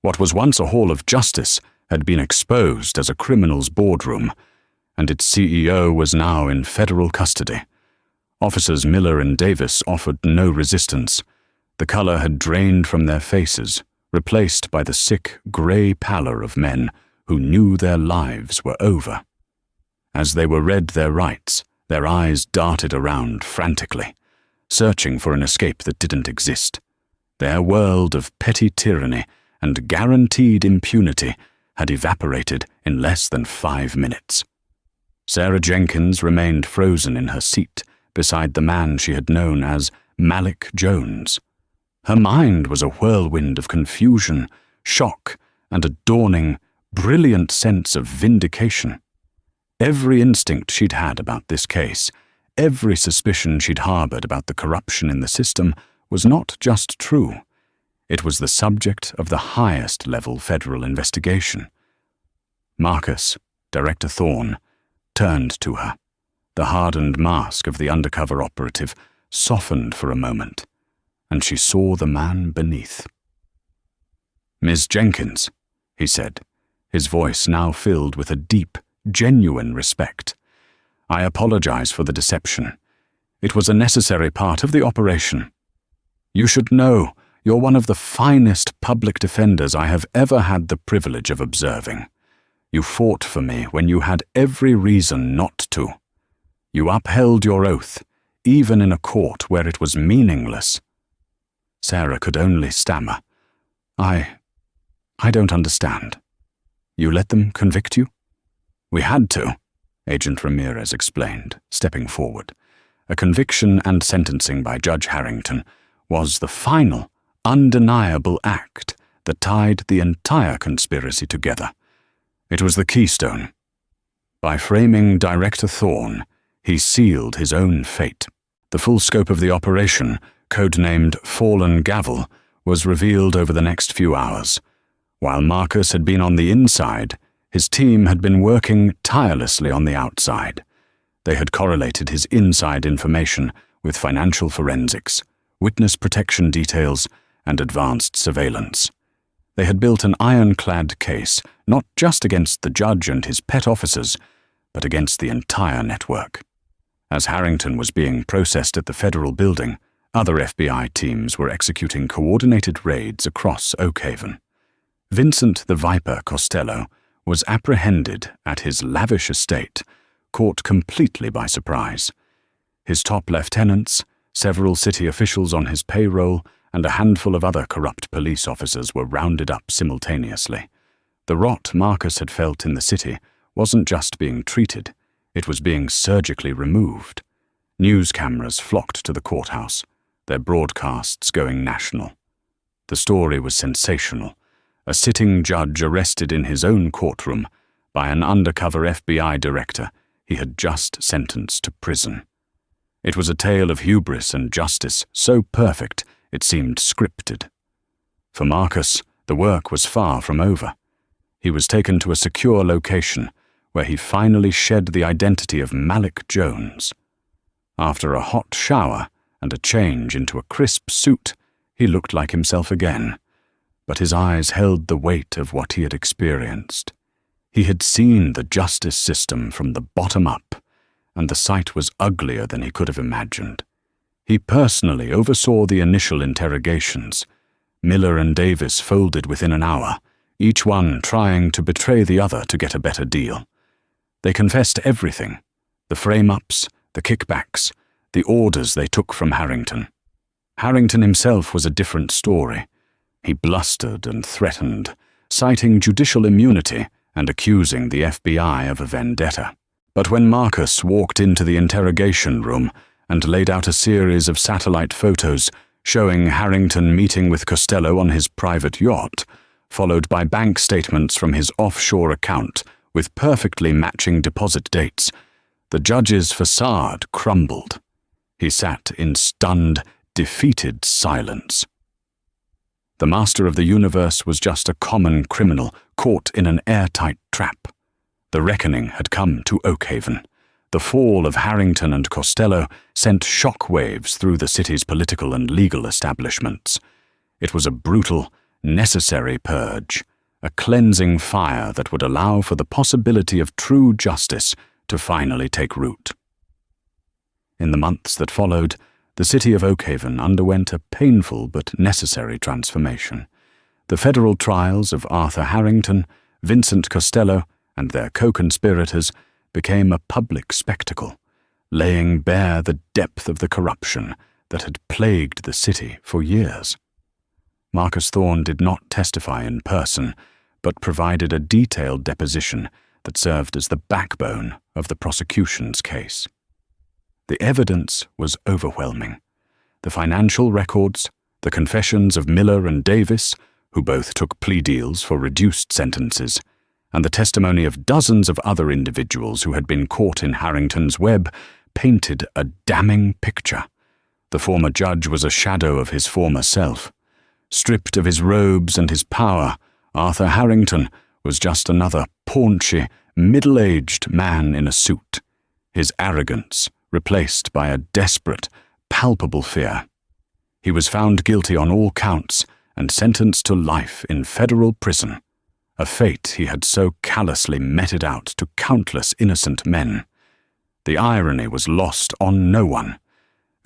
S1: What was once a hall of justice had been exposed as a criminal's boardroom, and its CEO was now in federal custody. Officers Miller and Davis offered no resistance. The color had drained from their faces, replaced by the sick, grey pallor of men who knew their lives were over. As they were read their rights, their eyes darted around frantically, searching for an escape that didn't exist. Their world of petty tyranny and guaranteed impunity had evaporated in less than 5 minutes. Sarah Jenkins remained frozen in her seat beside the man she had known as Malik Jones. Her mind was a whirlwind of confusion, shock, and a dawning, brilliant sense of vindication. Every instinct she'd had about this case, every suspicion she'd harbored about the corruption in the system was not just true. It was the subject of the highest-level federal investigation. Marcus, Director Thorne, turned to her. The hardened mask of the undercover operative softened for a moment, and she saw the man beneath. "Ms. Jenkins," he said, his voice now filled with a deep, genuine respect. "I apologize for the deception. It was a necessary part of the operation. You should know you're one of the finest public defenders I have ever had the privilege of observing. You fought for me when you had every reason not to. You upheld your oath, even in a court where it was meaningless." Sarah could only stammer. I don't understand. You let them convict you?" "We had to," Agent Ramirez explained, stepping forward. A conviction and sentencing by Judge Harrington was the final, undeniable act that tied the entire conspiracy together. It was the keystone. By framing Director Thorne, he sealed his own fate. The full scope of the operation, codenamed Fallen Gavel, was revealed over the next few hours. While Marcus had been on the inside, his team had been working tirelessly on the outside. They had correlated his inside information with financial forensics, witness protection details, and advanced surveillance. They had built an ironclad case, not just against the judge and his pet officers, but against the entire network. As Harrington was being processed at the federal building, other FBI teams were executing coordinated raids across Oakhaven. Vincent the Viper Costello was apprehended at his lavish estate, caught completely by surprise. His top lieutenants, several city officials on his payroll, and a handful of other corrupt police officers were rounded up simultaneously. The rot Marcus had felt in the city wasn't just being treated, it was being surgically removed. News cameras flocked to the courthouse, their broadcasts going national. The story was sensational. A sitting judge arrested in his own courtroom by an undercover FBI director he had just sentenced to prison. It was a tale of hubris and justice so perfect it seemed scripted. For Marcus, the work was far from over. He was taken to a secure location where he finally shed the identity of Malik Jones. After a hot shower and a change into a crisp suit, he looked like himself again. but his eyes held the weight of what he had experienced. He had seen the justice system from the bottom up, and the sight was uglier than he could have imagined. He personally oversaw the initial interrogations. Miller and Davis folded within an hour, each one trying to betray the other to get a better deal. They confessed everything: the frame-ups, the kickbacks, the orders they took from Harrington. Harrington himself was a different story. He blustered and threatened, citing judicial immunity and accusing the FBI of a vendetta. But when Marcus walked into the interrogation room and laid out a series of satellite photos showing Harrington meeting with Costello on his private yacht, followed by bank statements from his offshore account with perfectly matching deposit dates, the judge's facade crumbled. He sat in stunned, defeated silence. The master of the universe was just a common criminal caught in an airtight trap. The reckoning had come to Oakhaven. The fall of Harrington and Costello sent shock waves through the city's political and legal establishments. It was a brutal, necessary purge, a cleansing fire that would allow for the possibility of true justice to finally take root. In the months that followed, the city of Oakhaven underwent a painful but necessary transformation. The federal trials of Arthur Harrington, Vincent Costello, and their co-conspirators became a public spectacle, laying bare the depth of the corruption that had plagued the city for years. Marcus Thorne did not testify in person, but provided a detailed deposition that served as the backbone of the prosecution's case. The evidence was overwhelming. The financial records, the confessions of Miller and Davis, who both took plea deals for reduced sentences, and the testimony of dozens of other individuals who had been caught in Harrington's web painted a damning picture. The former judge was a shadow of his former self. Stripped of his robes and his power, Arthur Harrington was just another paunchy, middle-aged man in a suit, his arrogance replaced by a desperate, palpable fear. He was found guilty on all counts and sentenced to life in federal prison, a fate he had so callously meted out to countless innocent men. The irony was lost on no one.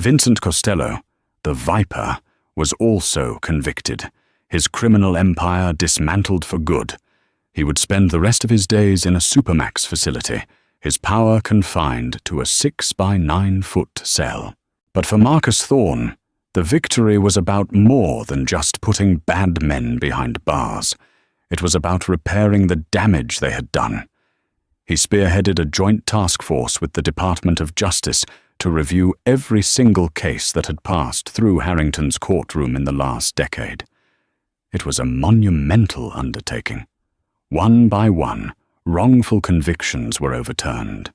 S1: Vincent Costello, the Viper, was also convicted, his criminal empire dismantled for good. He would spend the rest of his days in a Supermax facility, his power confined to a 6-by-9-foot cell. But for Marcus Thorne, the victory was about more than just putting bad men behind bars. It was about repairing the damage they had done. He spearheaded a joint task force with the Department of Justice to review every single case that had passed through Harrington's courtroom in the last decade. It was a monumental undertaking. One by one, wrongful convictions were overturned.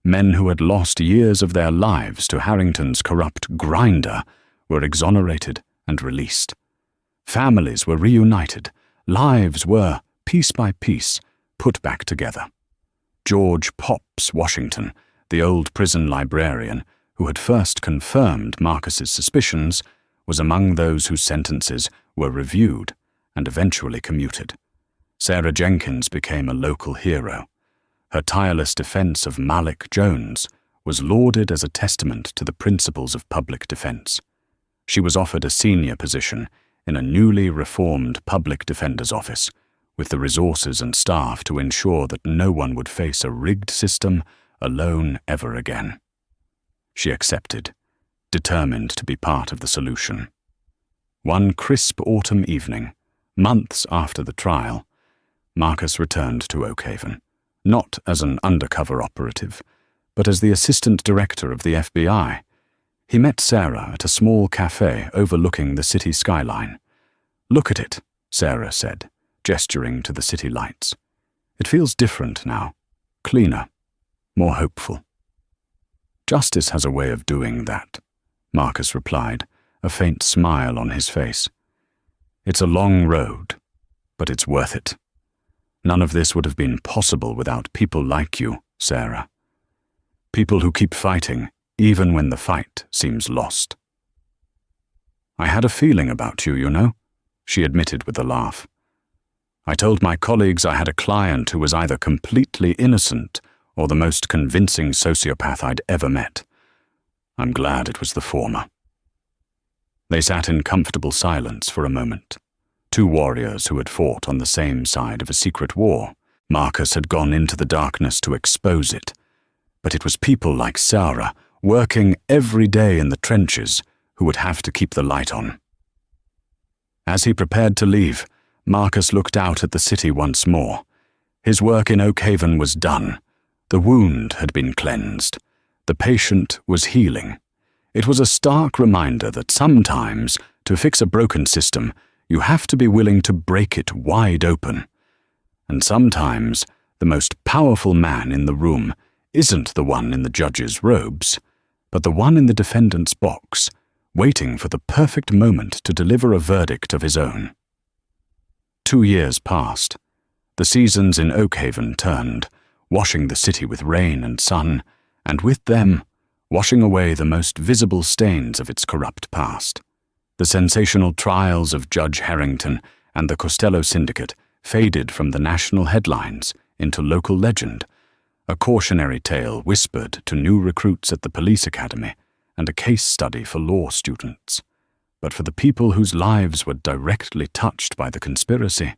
S1: Men who had lost years of their lives to Harrington's corrupt grinder were exonerated and released. Families were reunited. Lives were, piece by piece, put back together. George Pops Washington, the old prison librarian who had first confirmed Marcus's suspicions, was among those whose sentences were reviewed and eventually commuted. Sarah Jenkins became a local hero. Her tireless defense of Malik Jones was lauded as a testament to the principles of public defense. She was offered a senior position in a newly reformed public defender's office, with the resources and staff to ensure that no one would face a rigged system alone ever again. She accepted, determined to be part of the solution. One crisp autumn evening, months after the trial, Marcus returned to Oakhaven, not as an undercover operative, but as the assistant director of the FBI. He met Sarah at a small cafe overlooking the city skyline. "Look at it," Sarah said, gesturing to the city lights. "It feels different now, cleaner, more hopeful." "Justice has a way of doing that," Marcus replied, a faint smile on his face. "It's a long road, but it's worth it. None of this would have been possible without people like you, Sarah. People who keep fighting, even when the fight seems lost." "I had a feeling about you, you know," she admitted with a laugh. "I told my colleagues I had a client who was either completely innocent or the most convincing sociopath I'd ever met. I'm glad it was the former." They sat in comfortable silence for a moment. Two warriors who had fought on the same side of a secret war. Marcus had gone into the darkness to expose it. But it was people like Sarah, working every day in the trenches, who would have to keep the light on. As he prepared to leave, Marcus looked out at the city once more. His work in Oakhaven was done. The wound had been cleansed. The patient was healing. It was a stark reminder that sometimes, to fix a broken system, you have to be willing to break it wide open. And sometimes, the most powerful man in the room isn't the one in the judge's robes, but the one in the defendant's box, waiting for the perfect moment to deliver a verdict of his own. 2 years passed. The seasons in Oakhaven turned, washing the city with rain and sun, and with them, washing away the most visible stains of its corrupt past. The sensational trials of Judge Harrington and the Costello Syndicate faded from the national headlines into local legend, a cautionary tale whispered to new recruits at the police academy, and a case study for law students. But for the people whose lives were directly touched by the conspiracy,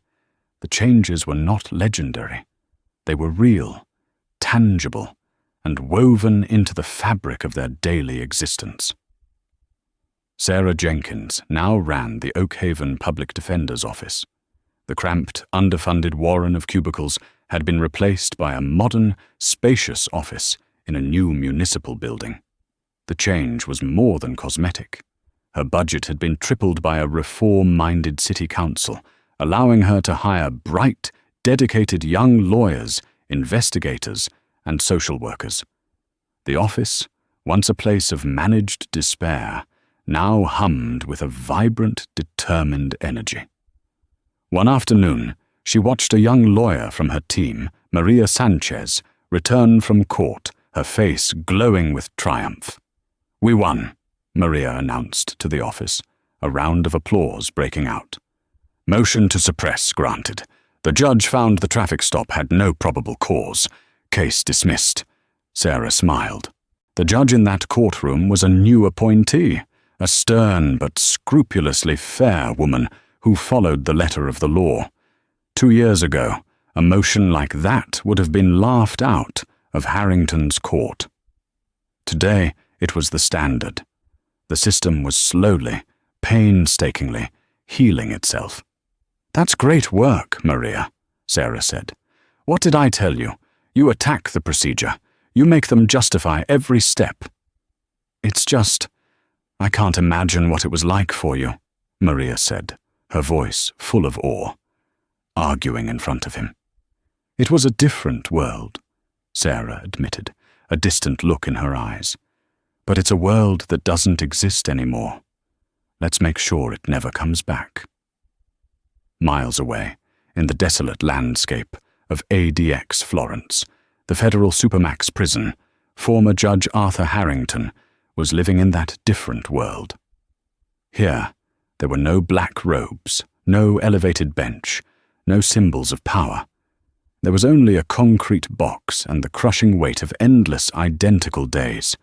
S1: the changes were not legendary. They were real, tangible, and woven into the fabric of their daily existence. Sarah Jenkins now ran the Oakhaven Public Defender's Office. The cramped, underfunded warren of cubicles had been replaced by a modern, spacious office in a new municipal building. The change was more than cosmetic. Her budget had been tripled by a reform-minded city council, allowing her to hire bright, dedicated young lawyers, investigators, and social workers. The office, once a place of managed despair, now hummed with a vibrant, determined energy. One afternoon, she watched a young lawyer from her team, Maria Sanchez, return from court, her face glowing with triumph. "We won," Maria announced to the office, a round of applause breaking out. "Motion to suppress granted. The judge found the traffic stop had no probable cause. Case dismissed." Sarah smiled. The judge in that courtroom was a new appointee, a stern but scrupulously fair woman who followed the letter of the law. 2 years ago, a motion like that would have been laughed out of Harrington's court. Today, it was the standard. The system was slowly, painstakingly, healing itself. "That's great work, Maria," Sarah said. "What did I tell you? You attack the procedure. You make them justify every step." "It's just, I can't imagine what it was like for you," Maria said, her voice full of awe, arguing in front of him. "It was a different world," Sarah admitted, a distant look in her eyes. "But it's a world that doesn't exist anymore. Let's make sure it never comes back." Miles away, in the desolate landscape of ADX Florence, the federal supermax prison, former Judge Arthur Harrington was living in that different world. Here, there were no black robes, no elevated bench, no symbols of power. There was only a concrete box and the crushing weight of endless identical days.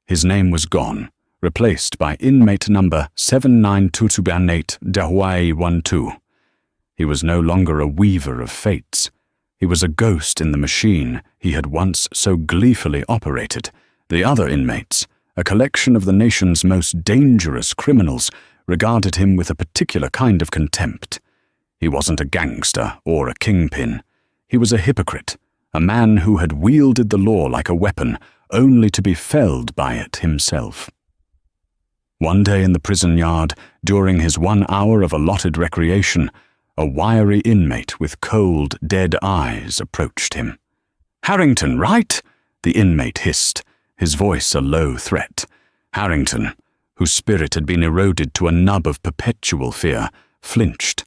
S1: His name was gone, replaced by inmate number 7922 de Hawaii 12. He was no longer a weaver of fates. He was a ghost in the machine he had once so gleefully operated. The other inmates, a collection of the nation's most dangerous criminals, regarded him with a particular kind of contempt. He wasn't a gangster or a kingpin. He was a hypocrite, a man who had wielded the law like a weapon, only to be felled by it himself. One day in the prison yard, during his 1 hour of allotted recreation, a wiry inmate with cold, dead eyes approached him. "Harrington, right?" the inmate hissed, his voice a low threat. Harrington, whose spirit had been eroded to a nub of perpetual fear, flinched.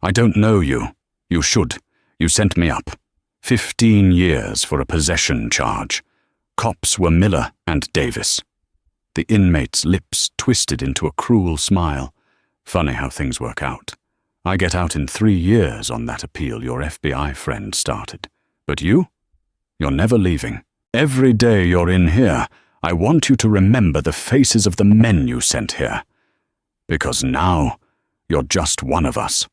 S1: "I don't know you. You should. You sent me up. 15 years for a possession charge. Cops were Miller and Davis." The inmate's lips twisted into a cruel smile. Funny how things work out. I get out in 3 years on that appeal your FBI friend started. But you? You're never leaving. Every day you're in here, I want you to remember the faces of the men you sent here. Because now, you're just one of us."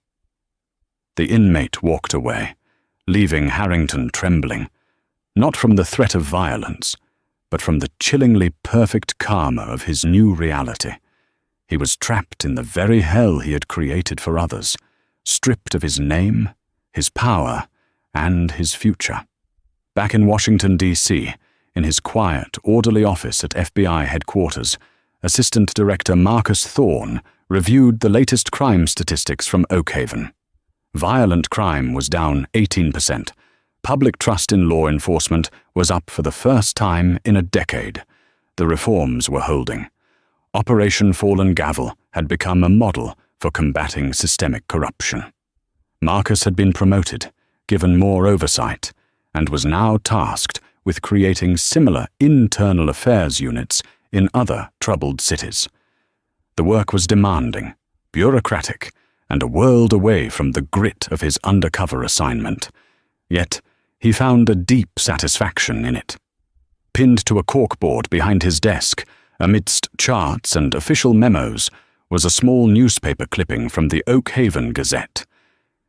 S1: The inmate walked away, leaving Harrington trembling, not from the threat of violence, but from the chillingly perfect karma of his new reality. He was trapped in the very hell he had created for others, stripped of his name, his power, and his future. Back in Washington, D.C., in his quiet, orderly office at FBI headquarters, Assistant Director Marcus Thorne reviewed the latest crime statistics from Oakhaven. Violent crime was down 18%. Public trust in law enforcement was up for the first time in a decade. The reforms were holding. Operation Fallen Gavel had become a model for combating systemic corruption. Marcus had been promoted, given more oversight, and was now tasked with creating similar internal affairs units in other troubled cities. The work was demanding, bureaucratic, and a world away from the grit of his undercover assignment. Yet, he found a deep satisfaction in it. Pinned to a corkboard behind his desk, amidst charts and official memos, was a small newspaper clipping from the Oakhaven Gazette.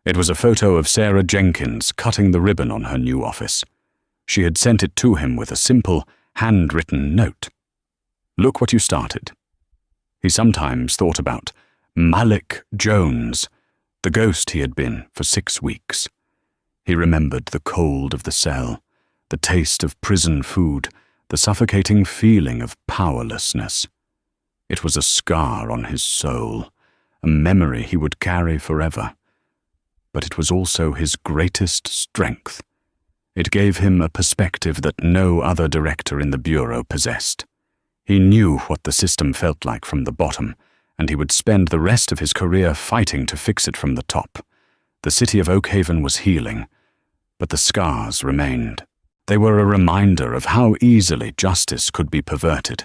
S1: It was a photo of Sarah Jenkins cutting the ribbon on her new office. She had sent it to him with a simple, handwritten note. "Look what you started." He sometimes thought about Malik Jones, the ghost he had been for 6 weeks. He remembered the cold of the cell, the taste of prison food, the suffocating feeling of powerlessness. It was a scar on his soul, a memory he would carry forever. But it was also his greatest strength. It gave him a perspective that no other director in the Bureau possessed. He knew what the system felt like from the bottom, and he would spend the rest of his career fighting to fix it from the top. The city of Oakhaven was healing, but the scars remained. They were a reminder of how easily justice could be perverted,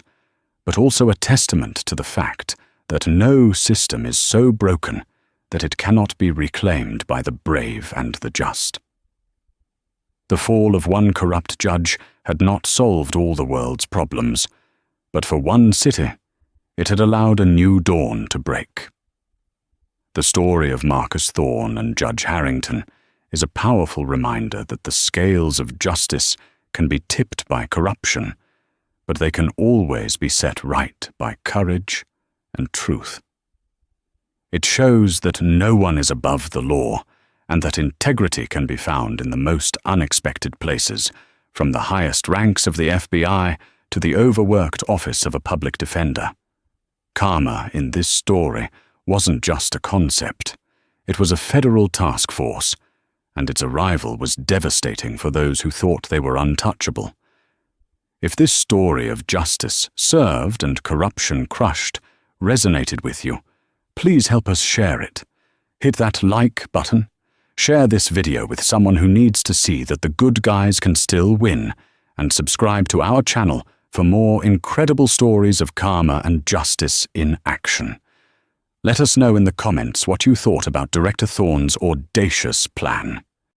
S1: but also a testament to the fact that no system is so broken that it cannot be reclaimed by the brave and the just. The fall of one corrupt judge had not solved all the world's problems, but for one city, it had allowed a new dawn to break. The story of Marcus Thorne and Judge Harrington is a powerful reminder that the scales of justice can be tipped by corruption, but they can always be set right by courage and truth. It shows that no one is above the law, and that integrity can be found in the most unexpected places, from the highest ranks of the FBI to the overworked office of a public defender. Karma in this story wasn't just a concept. It was a federal task force, and its arrival was devastating for those who thought they were untouchable. If this story of justice served and corruption crushed resonated with you, please help us share it. Hit that like button. Share this video with someone who needs to see that the good guys can still win, and subscribe to our channel for more incredible stories of karma and justice in action. Let us know in the comments what you thought about Director Thorne's audacious plan.